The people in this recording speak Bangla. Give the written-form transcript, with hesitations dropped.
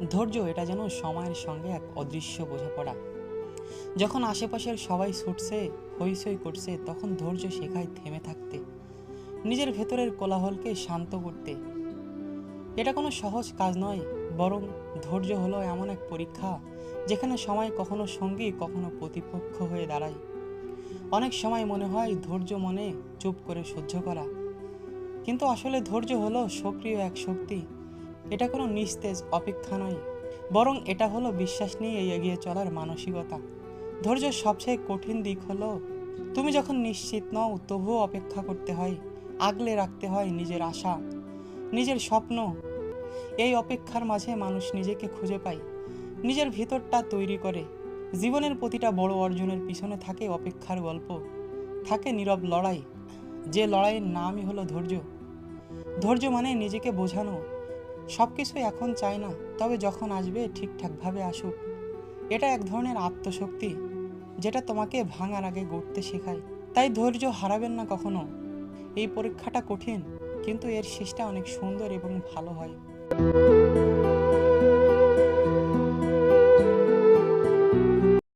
ধৈর্য এটা যেন সময়ের সঙ্গে এক অদৃশ্য বোঝাপড়া। যখন আশেপাশের সবাই ছুটছে, হইচই করছে, তখন ধৈর্য শেখায় থেমে থাকতে, নিজের ভেতরের কোলাহলকে শান্ত করতে। এটা কোনো সহজ কাজ নয়, বরং ধৈর্য হলো এমন এক পরীক্ষা যেখানে সময় কখনো সঙ্গী কখনো প্রতিপক্ষ হয়ে দাঁড়ায়। অনেক সময় মনে হয় ধৈর্য মনে চুপ করে সহ্য করা, কিন্তু আসলে ধৈর্য হলো সক্রিয় এক শক্তি। এটা কোনো নিস্তেজ অপেক্ষা নয়, বরং এটা হলো বিশ্বাস নিয়ে এগিয়ে চলার মানসিকতা। ধৈর্যের সবচেয়ে কঠিন দিক হলো তুমি যখন নিশ্চিত নও তবুও অপেক্ষা করতে হয়, আগলে রাখতে হয় নিজের আশা, নিজের স্বপ্ন। এই অপেক্ষার মাঝে মানুষ নিজেকে খুঁজে পায়, নিজের ভিতরটা তৈরি করে। জীবনের প্রতিটা বড় অর্জনের পিছনে থাকে অপেক্ষার গল্প, থাকে নীরব লড়াই, যে লড়াইয়ের নামই হলো ধৈর্য। ধৈর্য মানে নিজেকে বোঝানো সব কিছু এখন চাই না, তবে যখন আসবে ঠিকঠাকভাবে আসুক। এটা এক ধরনের আত্মশক্তি যেটা তোমাকে ভাঙার আগে গড়তে শেখায়। তাই ধৈর্য হারাবেন না কখনো। এই পরীক্ষাটা কঠিন, কিন্তু এর শেষটা অনেক সুন্দর এবং ভালো হয়।